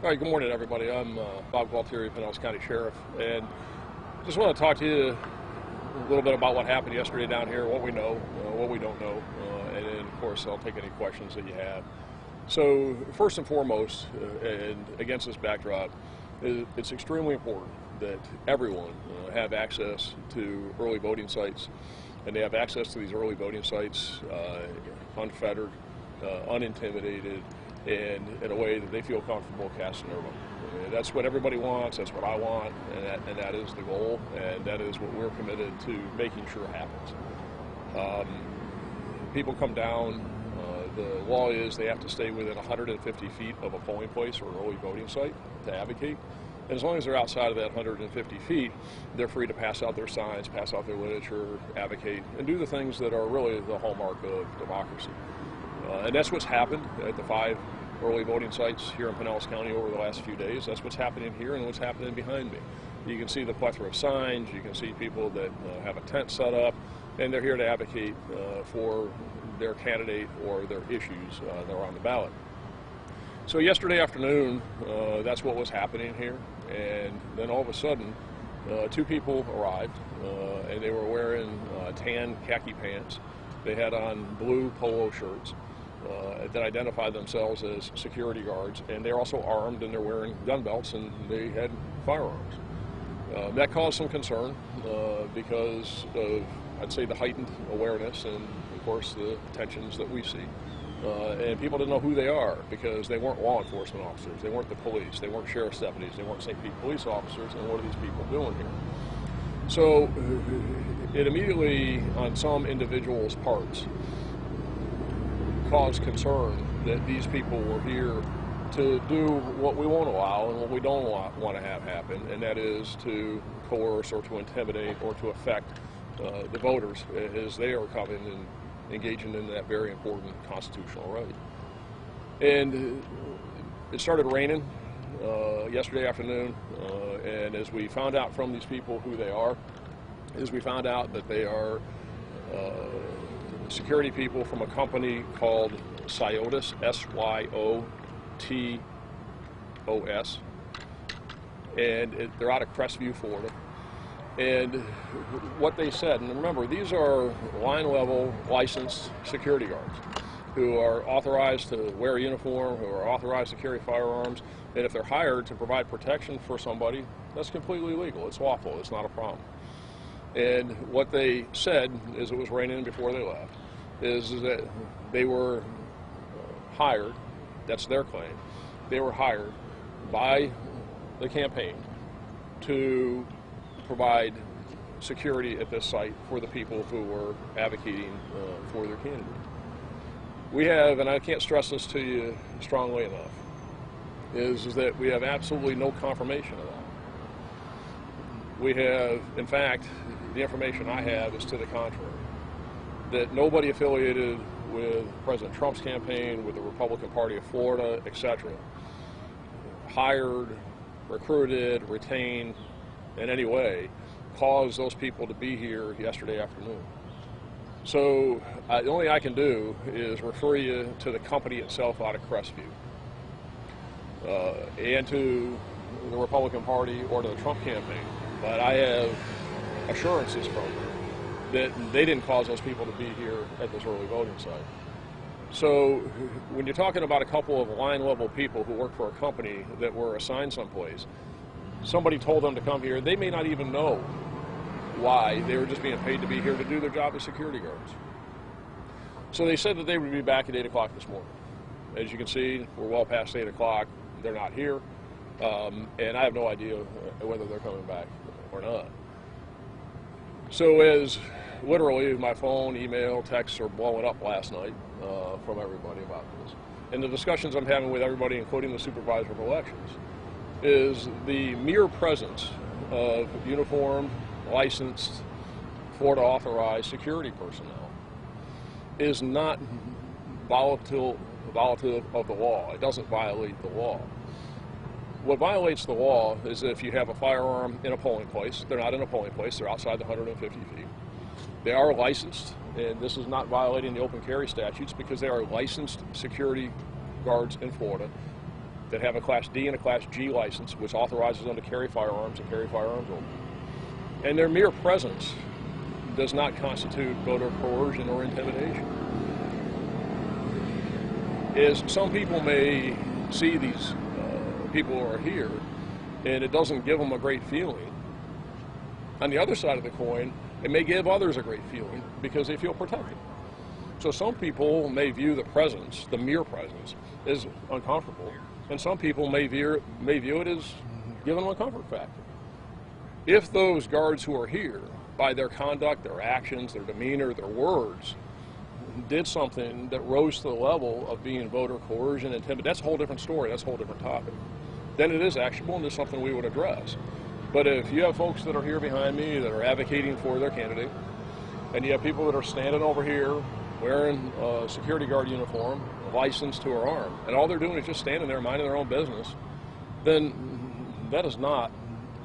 All right, good morning, everybody. I'm Bob Gualtieri, Pinellas County Sheriff, and just want to talk to you a little bit about what happened yesterday down here, what we know, what we don't know, and then, of course, I'll take any questions that you have. So, first and foremost, and against this backdrop, it's extremely important that everyone have access to early voting sites, and they have access to these early voting sites unfettered, unintimidated, and in a way that they feel comfortable casting their vote. That's what everybody wants, that's what I want, and that is the goal, and that is what we're committed to making sure happens. People come down, the law is they have to stay within 150 feet of a polling place or an early voting site to advocate. And as long as they're outside of that 150 feet, they're free to pass out their signs, pass out their literature, advocate, and do the things that are really the hallmark of democracy. And that's what's happened at the 5 early voting sites here in Pinellas County over the last few days. That's what's happening here and what's happening behind me. You can see the plethora of signs, you can see people that have a tent set up, and they're here to advocate for their candidate or their issues that are on the ballot. So yesterday afternoon, that's what was happening here, and then all of a sudden, 2 people arrived, and they were wearing tan khaki pants. They had on blue polo shirts that identified themselves as security guards, and they're also armed, and they're wearing gun belts, and they had firearms. That caused some concern because of, I'd say, the heightened awareness and, of course, the tensions that we see. And people didn't know who they are because they weren't law enforcement officers, they weren't the police, they weren't sheriff's deputies, they weren't St. Pete police officers, and what are these people doing here? So it immediately, on some individuals' parts, caused concern that these people were here to do what we won't allow and what we don't want to have happen, and that is to coerce or to intimidate or to affect the voters as they are coming and engaging in that very important constitutional right. And it started raining yesterday afternoon, and as we found out from these people who they are, we found out that they are security people from a company called Syotos, S-Y-O-T-O-S, and they're out of Crestview, Florida. And what they said, and remember, these are line-level licensed security guards who are authorized to wear a uniform, who are authorized to carry firearms, and if they're hired to provide protection for somebody, that's completely legal. It's lawful. It's not a problem. And what they said, as it was raining before they left, is that they were hired, that's their claim, they were hired by the campaign to provide security at this site for the people who were advocating for their candidate. We have, and I can't stress this to you strongly enough, is that we have absolutely no confirmation of that. We have, in fact, the information I have is to the contrary, that nobody affiliated with President Trump's campaign, with the Republican Party of Florida, etc., hired, recruited, retained, in any way, caused those people to be here yesterday afternoon. So the only thing I can do is refer you to the company itself out of Crestview and to the Republican Party or to the Trump campaign. But I have assurances from them that they didn't cause those people to be here at this early voting site. So when you're talking about a couple of line-level people who work for a company that were assigned someplace, somebody told them to come here, they may not even know why. They were just being paid to be here to do their job as security guards. So they said that they would be back at 8 o'clock this morning. As you can see, we're well past 8 o'clock. They're not here. And I have no idea whether they're coming back or not. So as literally my phone, email, texts are blowing up last night from everybody about this. And the discussions I'm having with everybody, including the supervisor of elections, is the mere presence of uniformed, licensed, Florida authorized security personnel is not violative of the law. It doesn't violate the law. What violates the law is if you have a firearm in a polling place. They're not in a polling place, they're outside the 150 feet. They are licensed, and this is not violating the open carry statutes because they are licensed security guards in Florida that have a Class D and a Class G license, which authorizes them to carry firearms and carry firearms openly. And their mere presence does not constitute voter coercion or intimidation. As some people may see these people who are here, and it doesn't give them a great feeling, on the other side of the coin, it may give others a great feeling because they feel protected. So some people may view the presence, the mere presence, as uncomfortable, and some people may view it as giving them a comfort factor. If those guards who are here, by their conduct, their actions, their demeanor, their words, did something that rose to the level of being voter coercion, intimidation, that's a whole different story, that's a whole different topic. Then it is actionable and it's something we would address. But if you have folks that are here behind me that are advocating for their candidate, and you have people that are standing over here wearing a security guard uniform, a license to her arm, and all they're doing is just standing there minding their own business, then that does not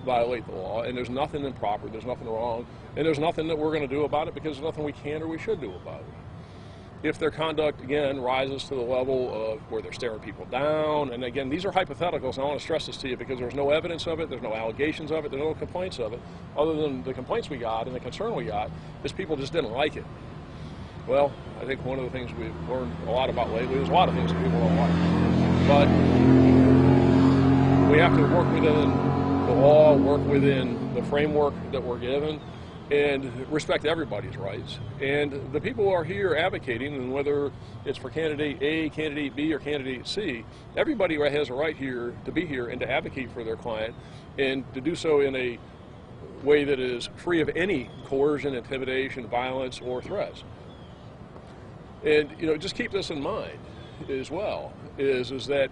violate the law, and there's nothing improper, there's nothing wrong, and there's nothing that we're going to do about it because there's nothing we can or we should do about it. If their conduct, again, rises to the level of where they're staring people down, and again, these are hypotheticals, and I want to stress this to you because there's no evidence of it, there's no allegations of it, there's no complaints of it, other than the complaints we got and the concern we got is people just didn't like it. Well, I think one of the things we've learned a lot about lately, there's a lot of things that people don't like, but we have to work within the law, work within the framework that we're given, and respect everybody's rights. And the people who are here advocating, and whether it's for candidate A, candidate B, or candidate C, everybody has a right here to be here and to advocate for their client, and to do so in a way that is free of any coercion, intimidation, violence, or threats. And just keep this in mind as well, is that,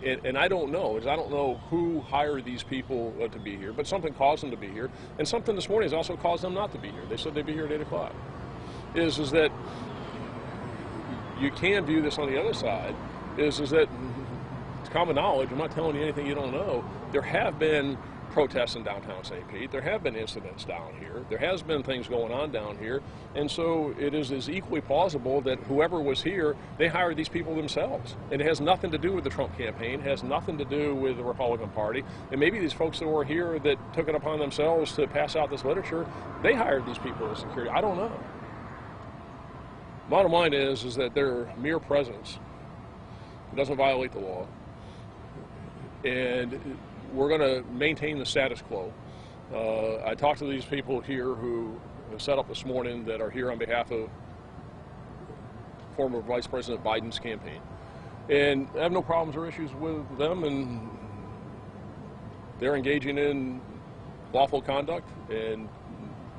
and I don't know who hired these people to be here, but something caused them to be here, and something this morning has also caused them not to be here. They said they'd be here at 8 o'clock. Is that you can view this on the other side, is that it's common knowledge, I'm not telling you anything you don't know, there have been protests in downtown St. Pete, there have been incidents down here, there has been things going on down here, and so it is equally plausible that whoever was here, they hired these people themselves. And it has nothing to do with the Trump campaign, it has nothing to do with the Republican Party, and maybe these folks that were here that took it upon themselves to pass out this literature, they hired these people as security. I don't know. Bottom line is that their mere presence doesn't violate the law, and we're going to maintain the status quo. I talked to these people here who set up this morning that are here on behalf of former Vice President Biden's campaign. And I have no problems or issues with them, and they're engaging in lawful conduct and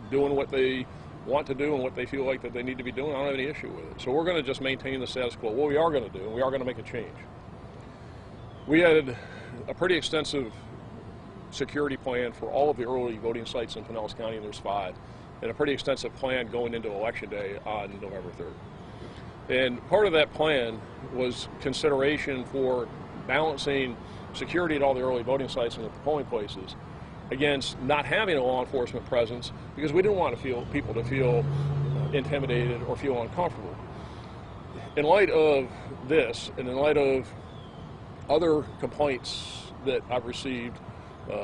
doing what they want to do and what they feel like that they need to be doing. I don't have any issue with it. So we're going to just maintain the status quo. What we are going to do, and we are going to make a change. We had a pretty extensive security plan for all of the early voting sites in Pinellas County, and there's 5, and a pretty extensive plan going into Election Day on November 3rd. And part of that plan was consideration for balancing security at all the early voting sites and at the polling places against not having a law enforcement presence, because we didn't want people to feel intimidated or feel uncomfortable. In light of this, and in light of other complaints that I've received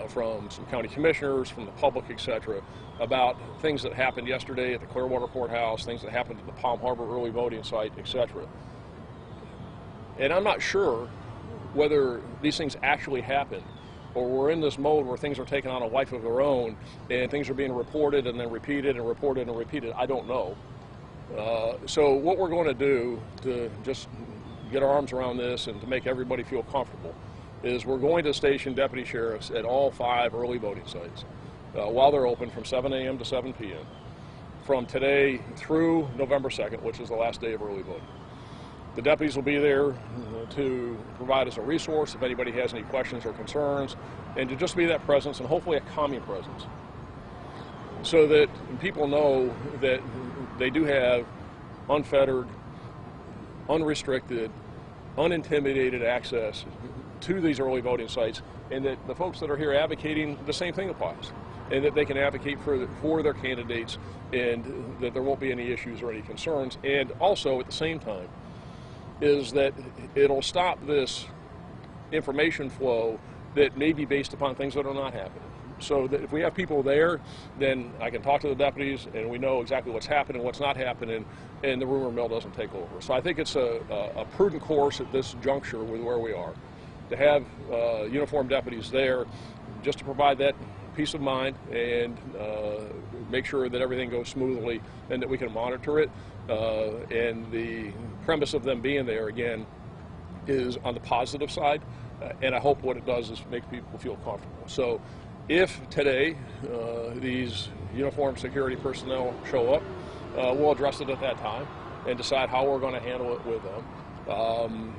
from some county commissioners, from the public, etc., about things that happened yesterday at the Clearwater Courthouse, things that happened at the Palm Harbor early voting site, etc. And I'm not sure whether these things actually happened, or we're in this mode where things are taking on a life of their own, and things are being reported and then repeated and reported and repeated. I don't know. So what we're going to do to just get our arms around this and to make everybody feel comfortable is we're going to station deputy sheriffs at all 5 early voting sites while they're open from 7 a.m. to 7 p.m. from today through November 2nd, which is the last day of early voting. The deputies will be there to provide us a resource if anybody has any questions or concerns, and to just be that presence, and hopefully a calming presence, so that people know that they do have unfettered, unrestricted, unintimidated access to these early voting sites, and that the folks that are here advocating, the same thing applies, and that they can advocate for their candidates, and that there won't be any issues or any concerns. And also at the same time is that it'll stop this information flow that may be based upon things that are not happening. So that if we have people there, then I can talk to the deputies and we know exactly what's happening, what's not happening, and the rumor mill doesn't take over. So I think it's a prudent course at this juncture with where we are, to have uniformed deputies there just to provide that peace of mind and make sure that everything goes smoothly and that we can monitor it. And the premise of them being there, again, is on the positive side, and I hope what it does is make people feel comfortable. So if today these uniformed security personnel show up, we'll address it at that time and decide how we're going to handle it with them,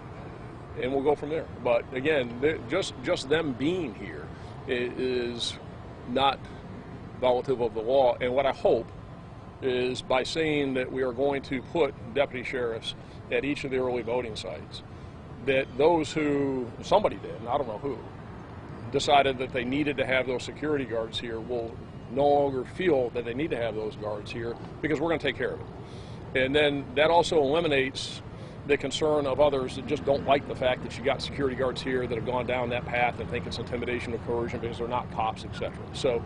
and we'll go from there. But again, just them being here is not violative of the law, and what I hope is by saying that we are going to put deputy sheriffs at each of the early voting sites, that those who, somebody did, and I don't know who, decided that they needed to have those security guards here will no longer feel that they need to have those guards here because we're going to take care of it. And then that also eliminates the concern of others that just don't like the fact that you got security guards here that have gone down that path and think it's intimidation or coercion because they're not cops, etc. So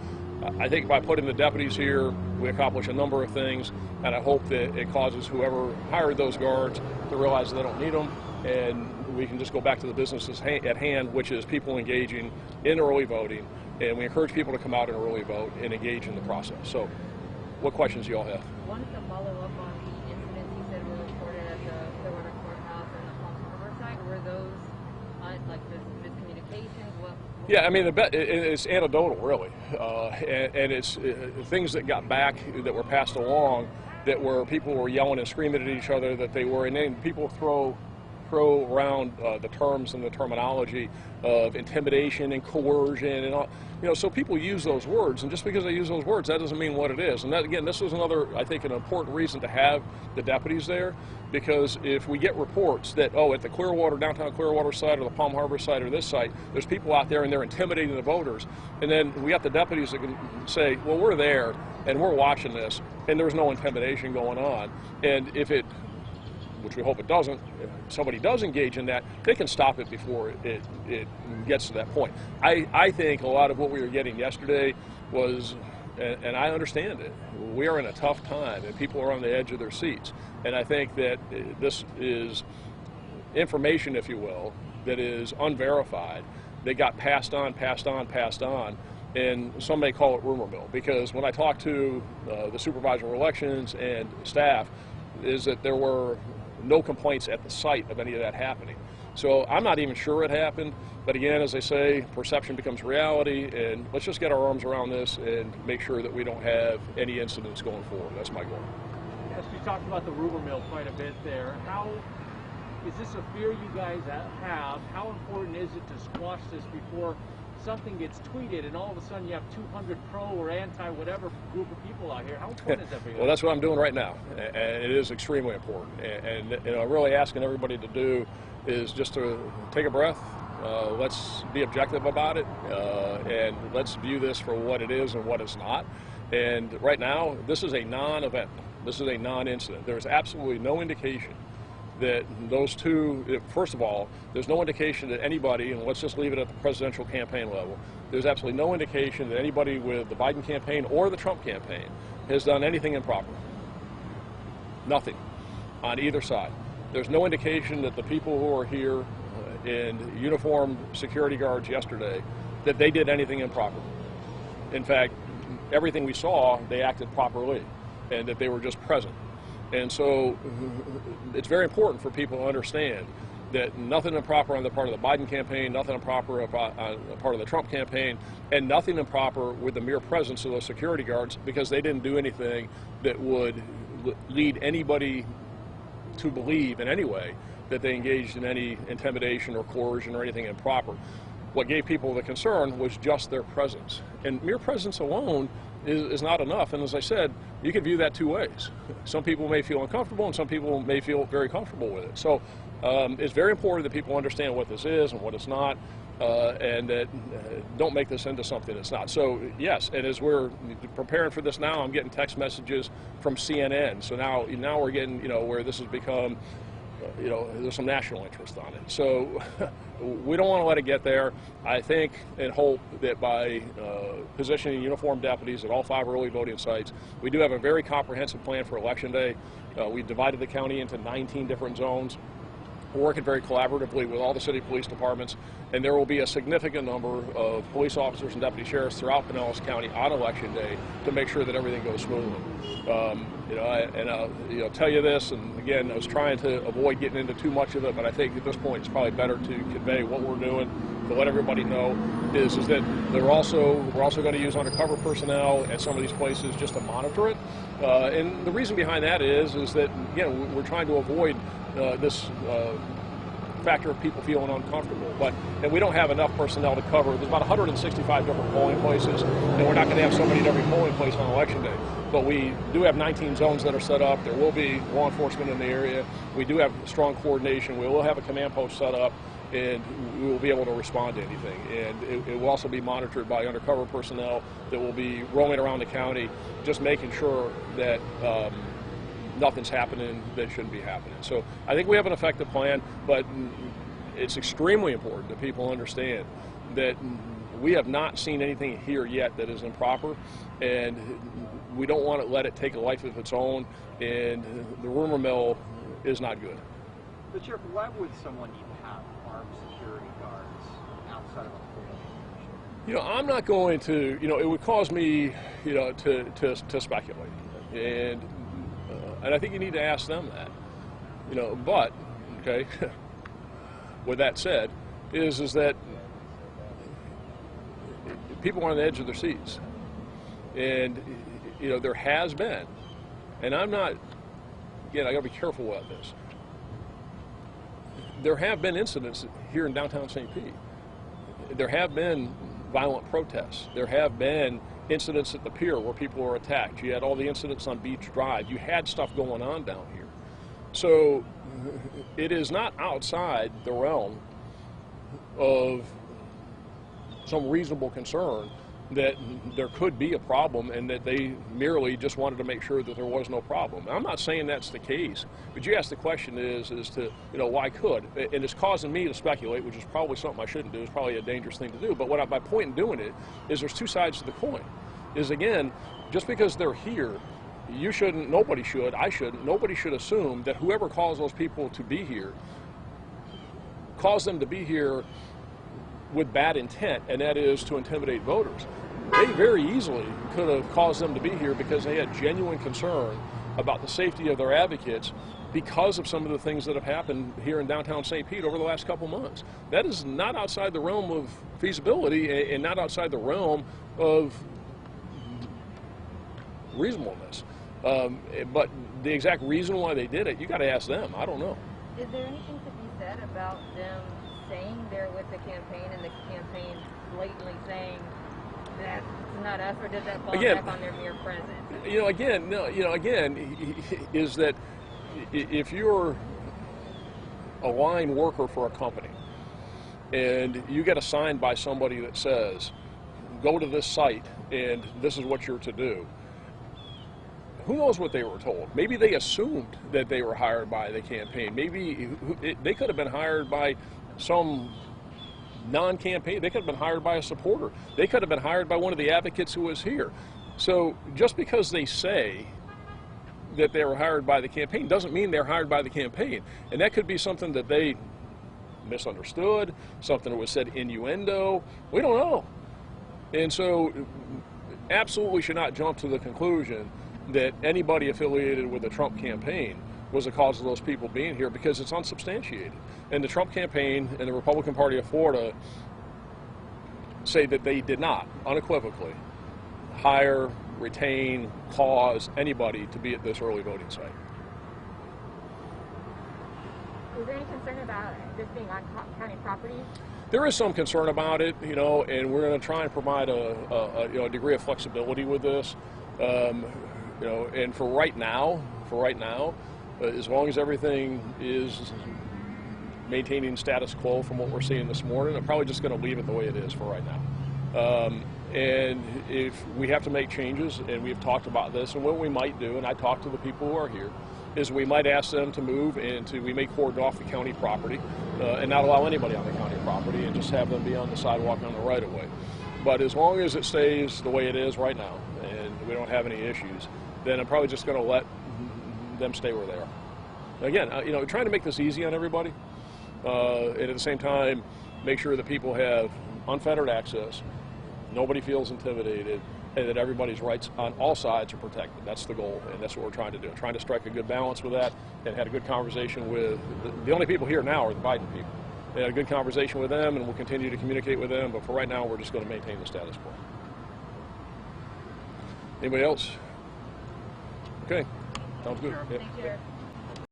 I think by putting the deputies here, we accomplish a number of things, and I hope that it causes whoever hired those guards to realize that they don't need them, and we can just go back to the business at hand, which is people engaging in early voting, and we encourage people to come out and early vote and engage in the process. So what questions do you all have? Wanted to follow up on the incidents you said were reported at the Clearwater Courthouse and the Palm Harbor site. Were those like miscommunications? Yeah, I mean, it's anecdotal, really, and it's things that got back that were passed along that were people were yelling and screaming at each other that they were, and then people throw around the terms and the terminology of intimidation and coercion and all, so people use those words, and just because they use those words, that doesn't mean what it is. And that, again, this was another, I think, an important reason to have the deputies there, because if we get reports that, at the Clearwater, downtown Clearwater site or the Palm Harbor site or this site, there's people out there and they're intimidating the voters, and then we got the deputies that can say, well, we're there and we're watching this, and there's no intimidation going on, and if it, which we hope it doesn't, if somebody does engage in that, they can stop it before it gets to that point. I think a lot of what we were getting yesterday was, and I understand it, we are in a tough time and people are on the edge of their seats. And I think that this is information, if you will, that is unverified, that got passed on, and some may call it rumor mill. Because when I talked to the supervisor of elections and staff, is that there were no complaints at the site of any of that happening. So I'm not even sure it happened, but again, as I say, perception becomes reality, and let's just get our arms around this and make sure that we don't have any incidents going forward. That's my goal. Yes, we talked about the rumor mill quite a bit there. How is this a fear you guys have? How important is it to squash this before something gets tweeted and all of a sudden you have 200 pro or anti whatever group of people out here? How important is that for you? Well, that's what I'm doing right now, and it is extremely important. And really asking everybody to do is just to take a breath. Let's be objective about it, and let's view this for what it is and what it's not. And right now, this is a non-event. This is a non-incident. There's absolutely no indication that those two, first of all, there's no indication that anybody, and let's just leave it at the presidential campaign level, there's absolutely no indication that anybody with the Biden campaign or the Trump campaign has done anything improper. Nothing on either side. There's no indication that the people who are here in uniformed security guards yesterday, that they did anything improper. In fact, everything we saw, they acted properly, and that they were just present. And so it's very important for people to understand that nothing improper on the part of the Biden campaign, nothing improper on the part of the Trump campaign, and nothing improper with the mere presence of those security guards, because they didn't do anything that would lead anybody to believe in any way that they engaged in any intimidation or coercion or anything improper. What gave people the concern was just their presence. And mere presence alone is not enough. And as I said, you can view that two ways. Some people may feel uncomfortable and some people may feel very comfortable with it. So it's very important that people understand what this is and what it's not, and that don't make this into something it's not. So yes, and as we're preparing for this now, I'm getting text messages from CNN. So now we're getting, where this has become there's some national interest on it. So we don't want to let it get there. I think and hope that by positioning uniformed deputies at all 5 early voting sites, we do have a very comprehensive plan for Election Day. We've divided the county into 19 different zones. We're working very collaboratively with all the city police departments, and there will be a significant number of police officers and deputy sheriffs throughout Pinellas County on Election Day to make sure that everything goes smoothly. I'll tell you this, and again, I was trying to avoid getting into too much of it, but I think at this point it's probably better to convey what we're doing, to let everybody know is that we're also going to use undercover personnel at some of these places just to monitor it. And the reason behind that is that, again, we're trying to avoid this factor of people feeling uncomfortable. And we don't have enough personnel to cover. There's about 165 different polling places, and we're not going to have somebody at every polling place on Election Day. But we do have 19 zones that are set up. There will be law enforcement in the area. We do have strong coordination. We will have a command post set up, and we will be able to respond to anything. And it will also be monitored by undercover personnel that will be roaming around the county, just making sure that nothing's happening that shouldn't be happening. So I think we have an effective plan, but it's extremely important that people understand that we have not seen anything here yet that is improper, and we don't want to let it take a life of its own, and the rumor mill is not good. But Sheriff, why would someone even have armed security guards outside of a polling? I'm not going to, it would cause me, to speculate. And I think you need to ask them that, but, okay, with that said, is that people are on the edge of their seats. And, there has been, and I'm not, again, I gotta be careful about this. There have been incidents here in downtown St. Pete. There have been violent protests. There have been incidents at the pier where people were attacked. You had all the incidents on Beach Drive. You had stuff going on down here. So it is not outside the realm of some reasonable concern that there could be a problem and that they merely just wanted to make sure that there was no problem. I'm not saying that's the case, but you ask the question is to, why could? And it's causing me to speculate, which is probably something I shouldn't do. It's probably a dangerous thing to do. But my point in doing it is there's two sides to the coin. Is again, just because they're here, you shouldn't, nobody should, I shouldn't, nobody should assume that whoever calls those people to be here, calls them to be here with bad intent, and that is to intimidate voters. They very easily could have caused them to be here because they had genuine concern about the safety of their advocates because of some of the things that have happened here in downtown St. Pete over the last couple months. That is not outside the realm of feasibility and not outside the realm of reasonableness. But the exact reason why they did it, you got to ask them. I don't know. Is there anything to be said about them saying they're with the campaign and the campaign blatantly saying that's not us, or does that fall back on their mere presence? Is that if you're a line worker for a company and you get assigned by somebody that says, go to this site and this is what you're to do, who knows what they were told? Maybe they assumed that they were hired by the campaign. Maybe they could have been hired by some non-campaign. They could have been hired by a supporter. They could have been hired by one of the advocates who was here. So just because they say that they were hired by the campaign doesn't mean they're hired by the campaign. And that could be something that they misunderstood, something that was said innuendo. We don't know. And so absolutely should not jump to the conclusion that anybody affiliated with the Trump campaign was the cause of those people being here, because it's unsubstantiated. And the Trump campaign and the Republican Party of Florida say that they did not, unequivocally, hire, retain, cause anybody to be at this early voting site. Is there any concern about this being on county property? There is some concern about it, and we're going to try and provide a degree of flexibility with this. And for right now, as long as everything is maintaining status quo from what we're seeing this morning, I'm probably just going to leave it the way it is for right now. And if we have to make changes, and we've talked about this and what we might do, and I talked to the people who are here, is we might ask them to move we may cordon off the county property and not allow anybody on the county property and just have them be on the sidewalk on the right of way. But as long as it stays the way it is right now and we don't have any issues, then I'm probably just going to let them stay where they are. Again, trying to make this easy on everybody, and at the same time, make sure that people have unfettered access, nobody feels intimidated, and that everybody's rights on all sides are protected. That's the goal, and that's what we're trying to do. Trying to strike a good balance with that, and had a good conversation with the only people here now are the Biden people. We had a good conversation with them, and we'll continue to communicate with them, but for right now, we're just going to maintain the status quo. Anybody else? Okay, sounds good. Thank you.